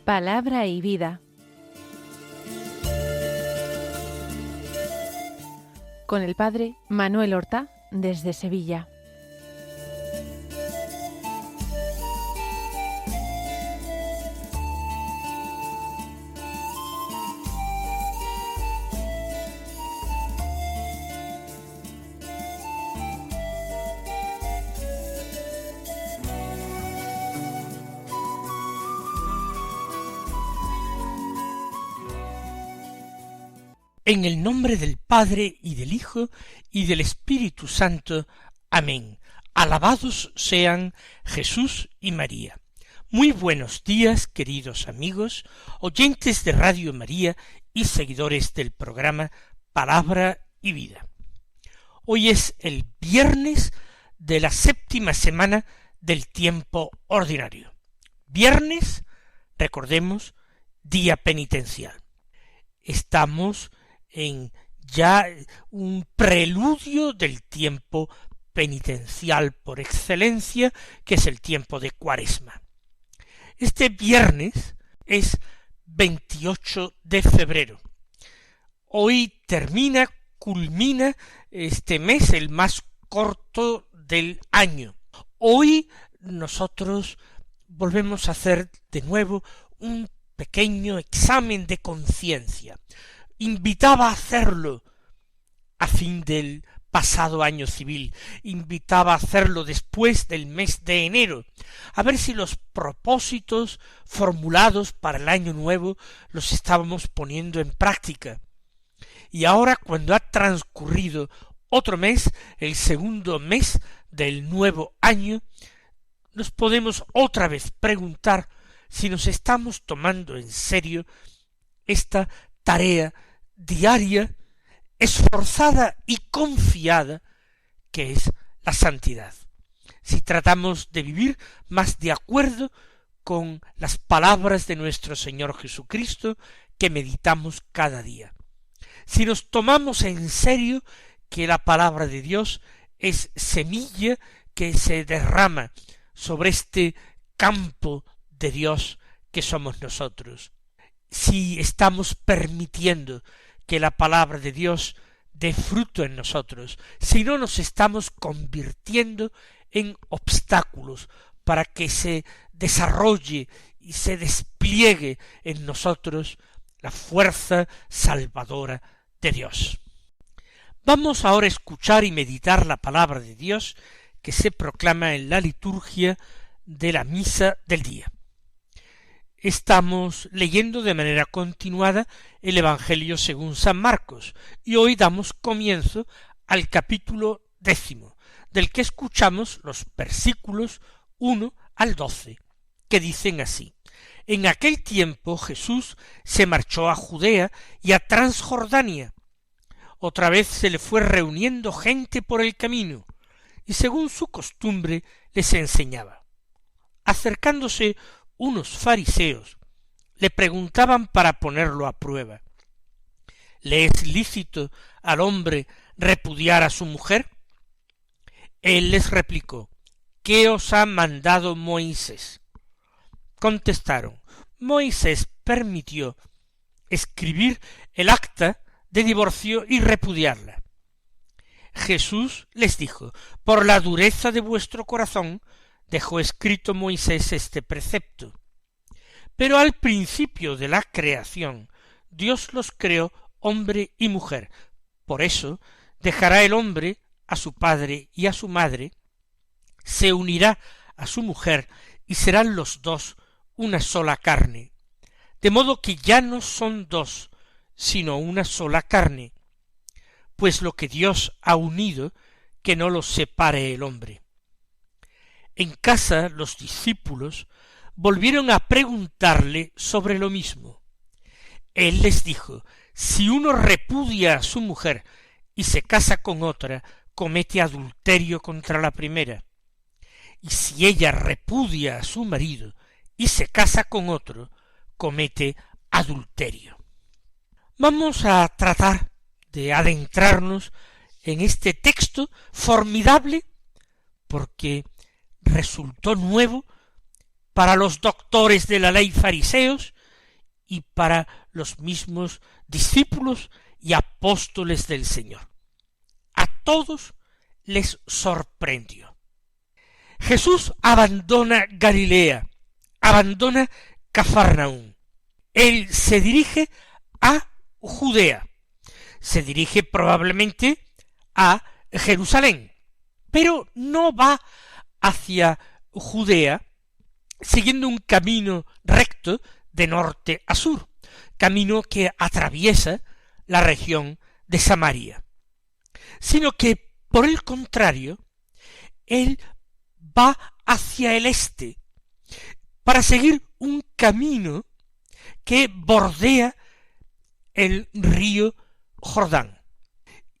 Palabra y vida. Con el padre Manuel Horta, desde Sevilla. En el nombre del Padre, y del Hijo, y del Espíritu Santo. Amén. Alabados sean Jesús y María. Muy buenos días, queridos amigos, oyentes de Radio María y seguidores del programa Palabra y Vida. Hoy es el viernes de la séptima semana del tiempo ordinario. Viernes, recordemos, día penitencial. Estamos en ya un preludio del tiempo penitencial por excelencia, que es el tiempo de Cuaresma. Este viernes es 28 de febrero. Hoy culmina este mes, el más corto del año. Hoy nosotros volvemos a hacer de nuevo un pequeño examen de conciencia. Invitaba a hacerlo a fin del pasado año civil, invitaba a hacerlo después del mes de enero, a ver si los propósitos formulados para el año nuevo los estábamos poniendo en práctica. Y ahora, cuando ha transcurrido otro mes, el segundo mes del nuevo año, nos podemos otra vez preguntar si nos estamos tomando en serio esta tarea diaria, esforzada y confiada, que es la santidad. Si tratamos de vivir más de acuerdo con las palabras de nuestro Señor Jesucristo que meditamos cada día. Si nos tomamos en serio que la palabra de Dios es semilla que se derrama sobre este campo de Dios que somos nosotros. Si estamos permitiendo que la palabra de Dios dé fruto en nosotros, si no nos estamos convirtiendo en obstáculos para que se desarrolle y se despliegue en nosotros la fuerza salvadora de Dios. Vamos ahora a escuchar y meditar la palabra de Dios que se proclama en la liturgia de la misa del día. Estamos leyendo de manera continuada el Evangelio según San Marcos, y hoy damos comienzo al capítulo 10, del que escuchamos los versículos 1 al 12, que dicen así: En aquel tiempo Jesús se marchó a Judea y a Transjordania. Otra vez se le fue reuniendo gente por el camino, y según su costumbre les enseñaba. Acercándose unos fariseos, le preguntaban para ponerlo a prueba: ¿le es lícito al hombre repudiar a su mujer? Él les replicó: ¿qué os ha mandado Moisés? Contestaron: Moisés permitió escribir el acta de divorcio y repudiarla. Jesús les dijo: por la dureza de vuestro corazón dejó escrito Moisés este precepto. Pero al principio de la creación Dios los creó hombre y mujer. Por eso dejará el hombre a su padre y a su madre, se unirá a su mujer y serán los dos una sola carne. De modo que ya no son dos, sino una sola carne. Pues lo que Dios ha unido, que no lo separe el hombre. En casa los discípulos volvieron a preguntarle sobre lo mismo. Él les dijo: si uno repudia a su mujer y se casa con otra, comete adulterio contra la primera. Y si ella repudia a su marido y se casa con otro, comete adulterio. Vamos a tratar de adentrarnos en este texto formidable, porque resultó nuevo para los doctores de la ley fariseos y para los mismos discípulos y apóstoles del Señor. A todos les sorprendió. Jesús abandona Galilea, abandona Cafarnaúm. Él se dirige a Judea, se dirige probablemente a Jerusalén, pero no va hacia Judea siguiendo un camino recto de norte a sur, camino que atraviesa la región de Samaria, sino que, por el contrario, él va hacia el este para seguir un camino que bordea el río Jordán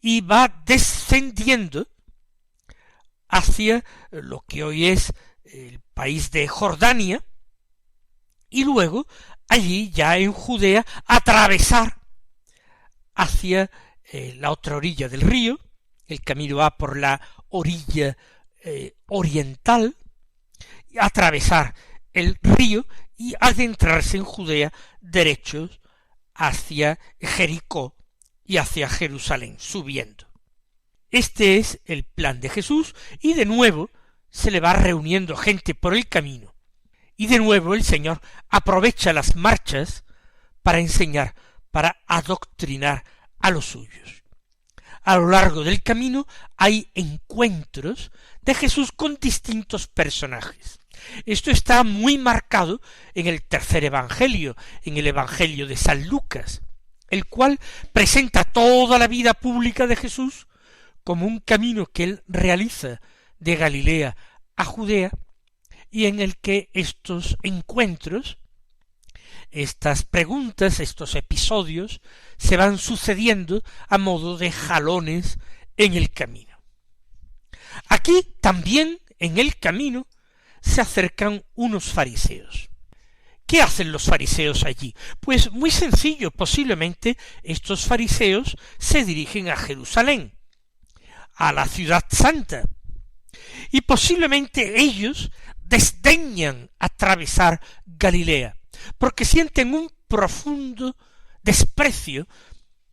y va descendiendo hacia lo que hoy es el país de Jordania, y luego allí ya en Judea atravesar hacia la otra orilla del río. El camino va por la orilla oriental, atravesar el río y adentrarse en Judea derechos hacia Jericó y hacia Jerusalén, subiendo. Este es el plan de Jesús, y de nuevo se le va reuniendo gente por el camino, y de nuevo el Señor aprovecha las marchas para enseñar, para adoctrinar a los suyos. A lo largo del camino hay encuentros de Jesús con distintos personajes. Esto está muy marcado en el tercer evangelio, en el evangelio de San Lucas, el cual presenta toda la vida pública de Jesús como un camino que él realiza de Galilea a Judea, y en el que estos encuentros, estas preguntas, estos episodios, se van sucediendo a modo de jalones en el camino. Aquí también, en el camino, se acercan unos fariseos. ¿Qué hacen los fariseos allí? Pues muy sencillo, posiblemente estos fariseos se dirigen a Jerusalén, a la ciudad santa, y posiblemente ellos desdeñan atravesar Galilea, porque sienten un profundo desprecio,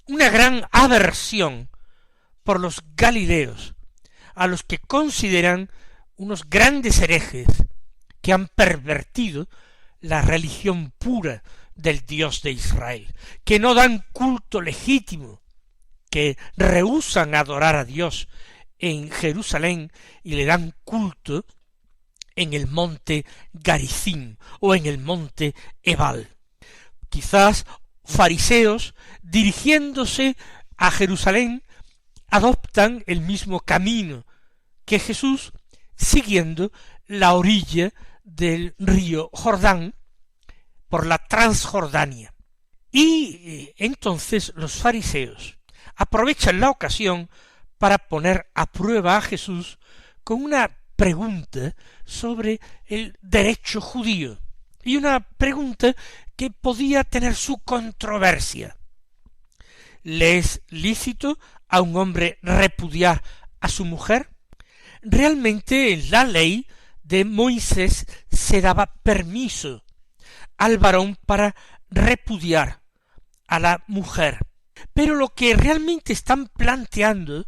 una gran aversión por los galileos, a los que consideran unos grandes herejes que han pervertido la religión pura del Dios de Israel, que no dan culto legítimo, que rehúsan adorar a Dios en Jerusalén y le dan culto en el monte Garizim o en el monte Ebal. Quizás fariseos, dirigiéndose a Jerusalén, adoptan el mismo camino que Jesús, siguiendo la orilla del río Jordán por la Transjordania. Y entonces los fariseos aprovechan la ocasión para poner a prueba a Jesús con una pregunta sobre el derecho judío, y una pregunta que podía tener su controversia. ¿Le es lícito a un hombre repudiar a su mujer? Realmente en la ley de Moisés se daba permiso al varón para repudiar a la mujer, pero lo que realmente están planteando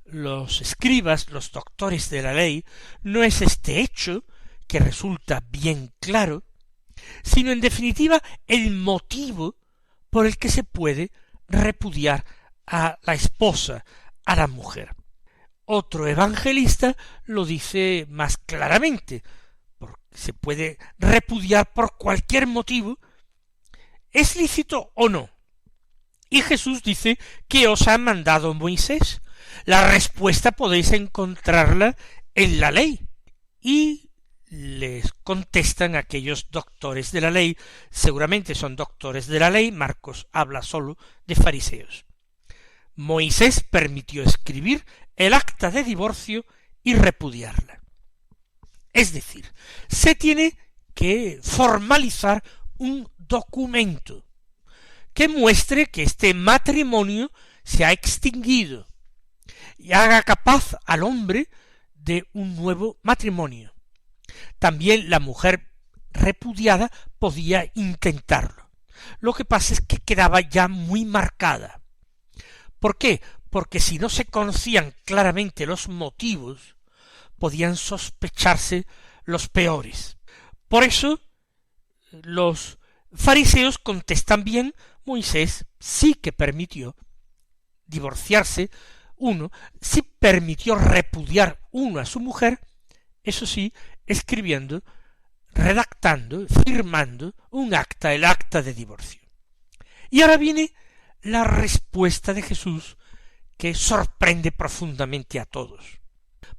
los escribas, los doctores de la ley, no es este hecho, que resulta bien claro, sino en definitiva el motivo por el que se puede repudiar a la esposa, a la mujer. Otro evangelista lo dice más claramente, porque se puede repudiar por cualquier motivo, ¿es lícito o no? Y Jesús dice, ¿qué os ha mandado Moisés? La respuesta podéis encontrarla en la ley. Y les contestan aquellos doctores de la ley, seguramente son doctores de la ley, Marcos habla solo de fariseos. Moisés permitió escribir el acta de divorcio y repudiarla. Es decir, se tiene que formalizar un documento que muestre que este matrimonio se ha extinguido y haga capaz al hombre de un nuevo matrimonio. También la mujer repudiada podía intentarlo. Lo que pasa es que quedaba ya muy marcada. ¿Por qué? Porque si no se conocían claramente los motivos, podían sospecharse los peores. Por eso, los fariseos contestan bien: Moisés sí que permitió divorciarse uno, sí permitió repudiar uno a su mujer, eso sí, escribiendo, redactando, firmando un acta, el acta de divorcio. Y ahora viene la respuesta de Jesús, que sorprende profundamente a todos.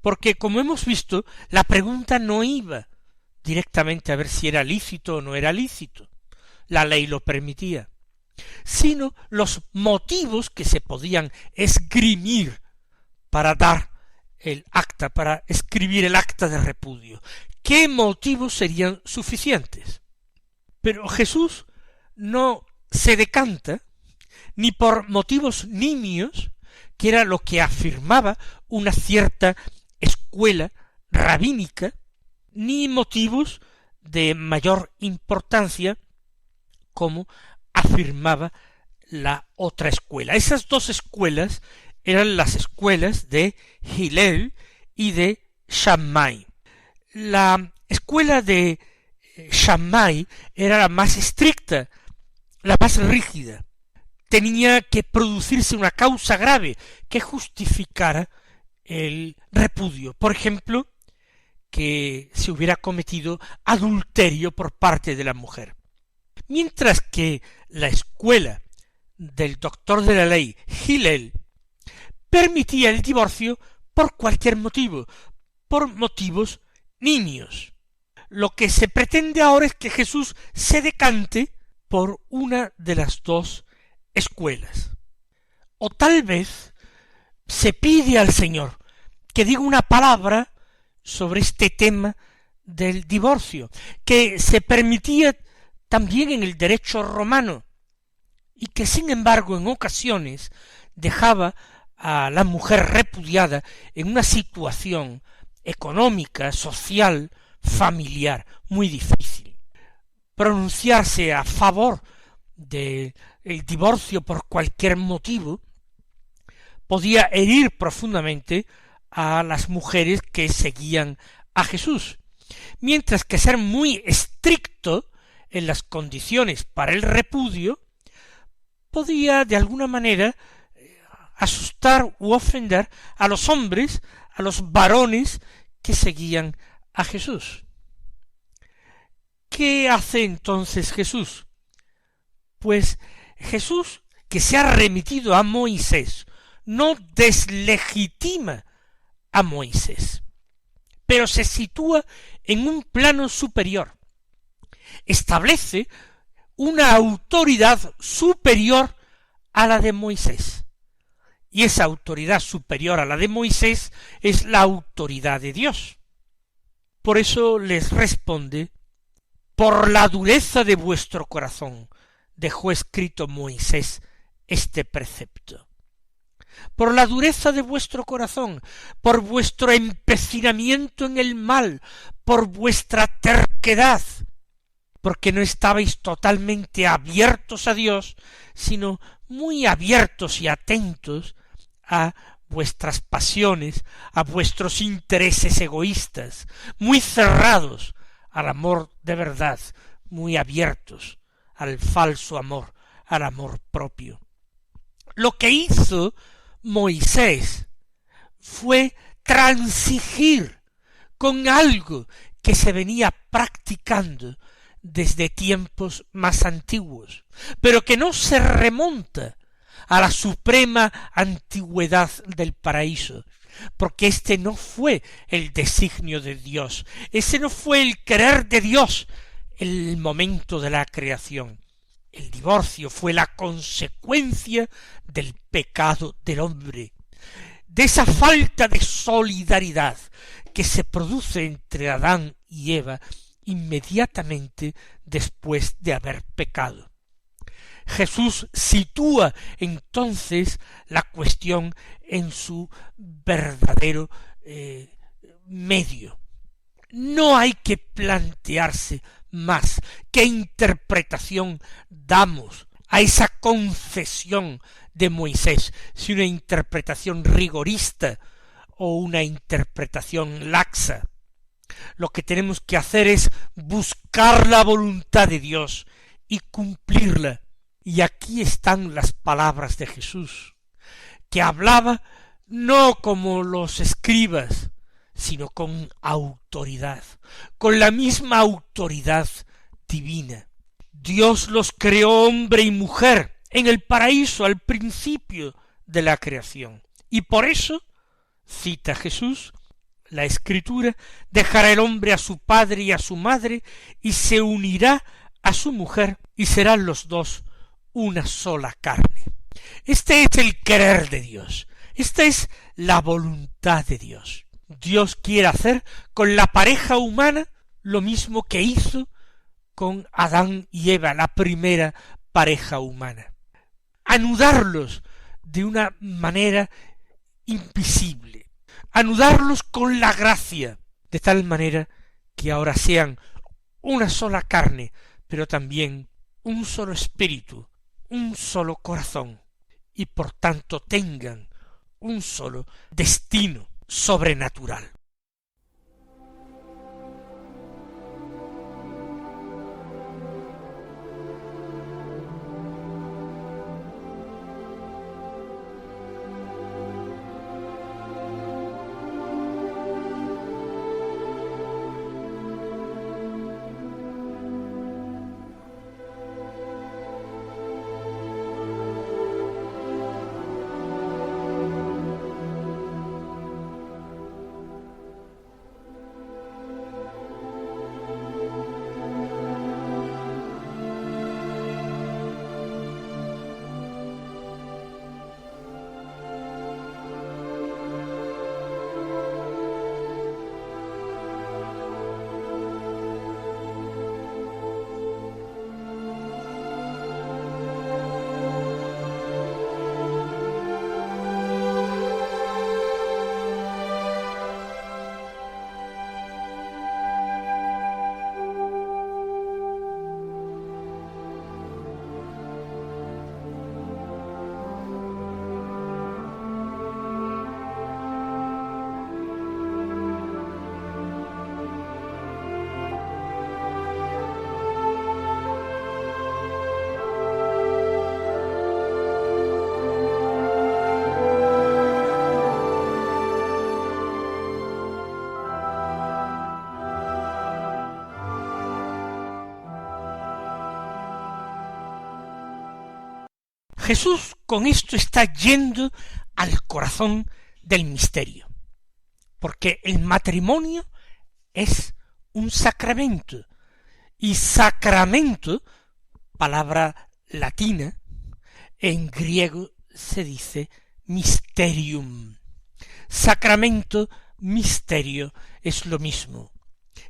Porque, como hemos visto, la pregunta no iba directamente a ver si era lícito o no era lícito. La ley lo permitía. Sino los motivos que se podían esgrimir para dar el acta, para escribir el acta de repudio. ¿Qué motivos serían suficientes? Pero Jesús no se decanta ni por motivos nimios, que era lo que afirmaba una cierta escuela rabínica, ni motivos de mayor importancia, como afirmaba la otra escuela. Esas dos escuelas eran las escuelas de Hillel y de Shammai. La escuela de Shammai era la más estricta, la más rígida. Tenía que producirse una causa grave que justificara el repudio. Por ejemplo, que se hubiera cometido adulterio por parte de la mujer. Mientras que la escuela del doctor de la ley, Hillel, permitía el divorcio por cualquier motivo, por motivos nimios. Lo que se pretende ahora es que Jesús se decante por una de las dos escuelas. O tal vez se pide al Señor que diga una palabra sobre este tema del divorcio, que se permitía también en el derecho romano, y que sin embargo en ocasiones dejaba a la mujer repudiada en una situación económica, social, familiar muy difícil. Pronunciarse a favor del divorcio por cualquier motivo podía herir profundamente a las mujeres que seguían a Jesús, mientras que ser muy estricto en las condiciones para el repudio podía de alguna manera asustar u ofender a los hombres, a los varones que seguían a Jesús. ¿Qué hace entonces Jesús? Pues Jesús, que se ha remitido a Moisés, no deslegitima a Moisés, pero se sitúa en un plano superior. Establece una autoridad superior a la de Moisés. Y esa autoridad superior a la de Moisés es la autoridad de Dios. Por eso les responde: por la dureza de vuestro corazón dejó escrito Moisés este precepto. Por la dureza de vuestro corazón, por vuestro empecinamiento en el mal, por vuestra terquedad, porque no estabais totalmente abiertos a Dios, sino muy abiertos y atentos a vuestras pasiones, a vuestros intereses egoístas, muy cerrados al amor de verdad, muy abiertos al falso amor, al amor propio. Lo que hizo Moisés fue transigir con algo que se venía practicando desde tiempos más antiguos, pero que no se remonta a la suprema antigüedad del paraíso, porque este no fue el designio de Dios, ese no fue el querer de Dios en el momento de la creación. El divorcio fue la consecuencia del pecado del hombre, de esa falta de solidaridad que se produce entre Adán y Eva inmediatamente después de haber pecado. Jesús sitúa entonces la cuestión en su verdadero medio. No hay que plantearse más? ¿Qué interpretación damos a esa concesión de Moisés? ¿Si una interpretación rigorista o una interpretación laxa? Lo que tenemos que hacer es buscar la voluntad de Dios y cumplirla. Y aquí están las palabras de Jesús, que hablaba no como los escribas, sino con autoridad, con la misma autoridad divina. Dios los creó hombre y mujer en el paraíso al principio de la creación. Y por eso, cita Jesús, la Escritura, dejará el hombre a su padre y a su madre, y se unirá a su mujer, y serán los dos una sola carne. Este es el querer de Dios, esta es la voluntad de Dios. Dios quiere hacer con la pareja humana lo mismo que hizo con Adán y Eva, la primera pareja humana. Anudarlos de una manera invisible, anudarlos con la gracia, de tal manera que ahora sean una sola carne, pero también un solo espíritu, un solo corazón, y por tanto tengan un solo destino sobrenatural. Jesús con esto está yendo al corazón del misterio, porque el matrimonio es un sacramento, y sacramento, palabra latina, en griego se dice mysterium. Sacramento, misterio, es lo mismo.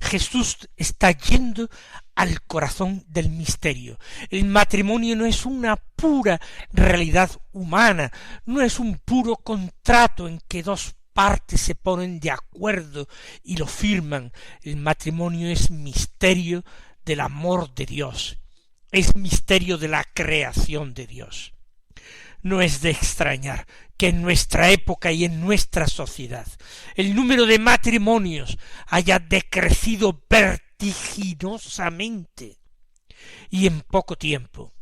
Jesús está yendo al corazón del misterio. El matrimonio no es una pura realidad humana, no es un puro contrato en que dos partes se ponen de acuerdo y lo firman. El matrimonio es misterio del amor de Dios, es misterio de la creación de Dios. No es de extrañar que en nuestra época y en nuestra sociedad el número de matrimonios haya decrecido vertiginosamente y en poco tiempo.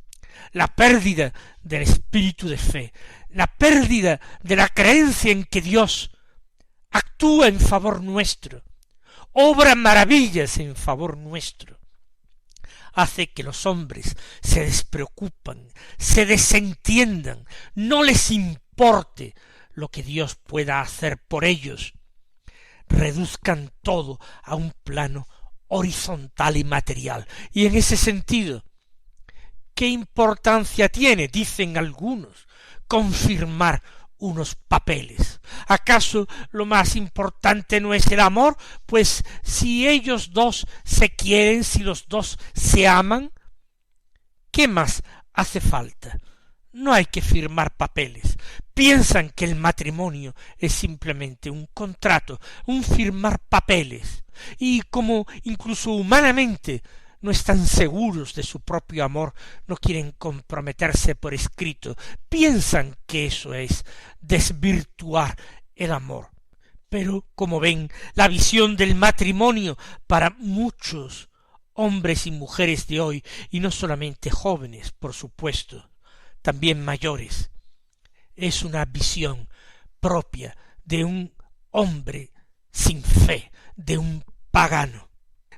La pérdida del espíritu de fe, la pérdida de la creencia en que Dios actúa en favor nuestro, obra maravillas en favor nuestro, hace que los hombres se despreocupan, se desentiendan, no les importe lo que Dios pueda hacer por ellos, reduzcan todo a un plano horizontal y material. Y en ese sentido, ¿qué importancia tiene, dicen algunos, confirmar unos papeles? ¿Acaso lo más importante no es el amor? Pues si ellos dos se quieren, si los dos se aman, ¿qué más hace falta? No hay que firmar papeles. Piensan que el matrimonio es simplemente un contrato, un firmar papeles. Y como incluso humanamente no están seguros de su propio amor, no quieren comprometerse por escrito, piensan que eso es desvirtuar el amor. Pero, como ven, la visión del matrimonio para muchos hombres y mujeres de hoy, y no solamente jóvenes, por supuesto, también mayores, es una visión propia de un hombre sin fe, de un pagano.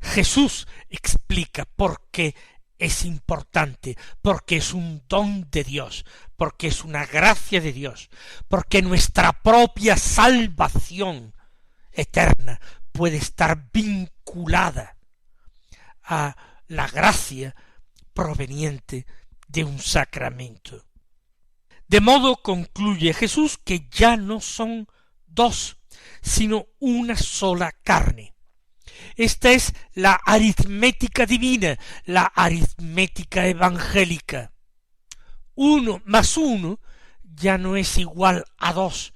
Jesús explica por qué es importante, porque es un don de Dios, porque es una gracia de Dios, porque nuestra propia salvación eterna puede estar vinculada a la gracia proveniente de un sacramento. De modo concluye Jesús que ya no son dos, sino una sola carne. Esta es la aritmética divina, la aritmética evangélica. 1 más 1 ya no es igual a 2,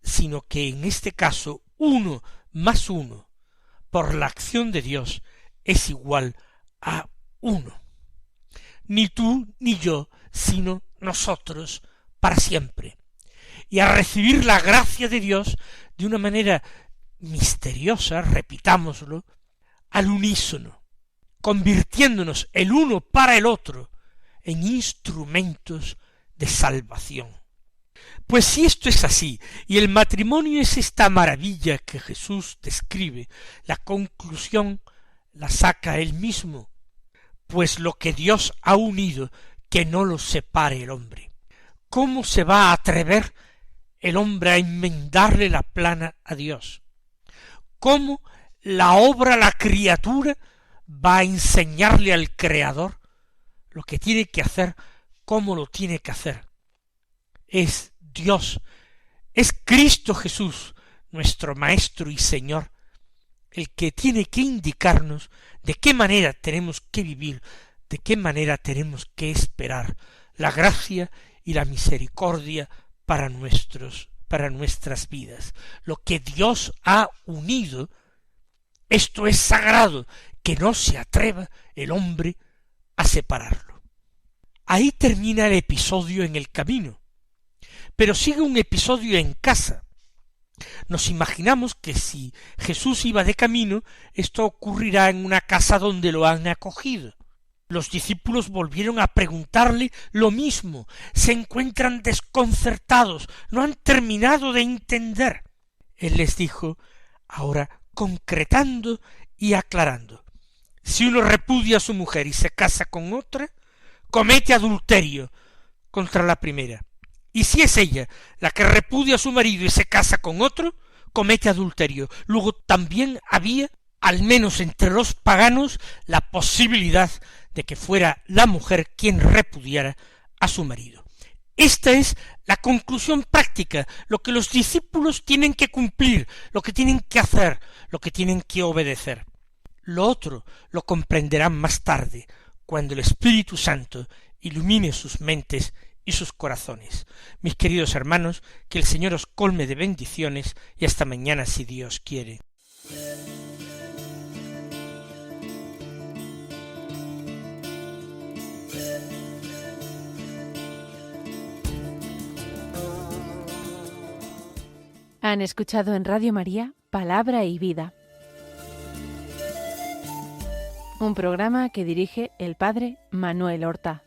sino que en este caso 1 más 1, por la acción de Dios, es igual a 1. Ni tú ni yo, sino nosotros para siempre. Y a recibir la gracia de Dios de una manera misteriosa, repitámoslo, al unísono, convirtiéndonos el uno para el otro en instrumentos de salvación. Pues si esto es así, y el matrimonio es esta maravilla que Jesús describe, la conclusión la saca él mismo, pues lo que Dios ha unido, que no lo separe el hombre. ¿Cómo se va a atrever el hombre a enmendarle la plana a Dios? ¿Cómo la obra, la criatura, va a enseñarle al Creador lo que tiene que hacer, cómo lo tiene que hacer? Es Dios, es Cristo Jesús, nuestro Maestro y Señor, el que tiene que indicarnos de qué manera tenemos que vivir, de qué manera tenemos que esperar la gracia y la misericordia para nuestras vidas. Lo que Dios ha unido, esto es sagrado, que no se atreva el hombre a separarlo. Ahí termina el episodio en el camino, pero sigue un episodio en casa. Nos imaginamos que si Jesús iba de camino, esto ocurrirá en una casa donde lo han acogido. Los discípulos volvieron a preguntarle lo mismo, se encuentran desconcertados, no han terminado de entender. Él les dijo, ahora concretando y aclarando, si uno repudia a su mujer y se casa con otra, comete adulterio contra la primera. Y si es ella la que repudia a su marido y se casa con otro, comete adulterio. Luego también había, al menos entre los paganos, la posibilidad de que fuera la mujer quien repudiara a su marido. Esta es la conclusión práctica, lo que los discípulos tienen que cumplir, lo que tienen que hacer, lo que tienen que obedecer. Lo otro lo comprenderán más tarde, cuando el Espíritu Santo ilumine sus mentes y sus corazones. Mis queridos hermanos, que el Señor os colme de bendiciones y hasta mañana si Dios quiere. Han escuchado en Radio María Palabra y Vida, un programa que dirige el Padre Manuel Horta.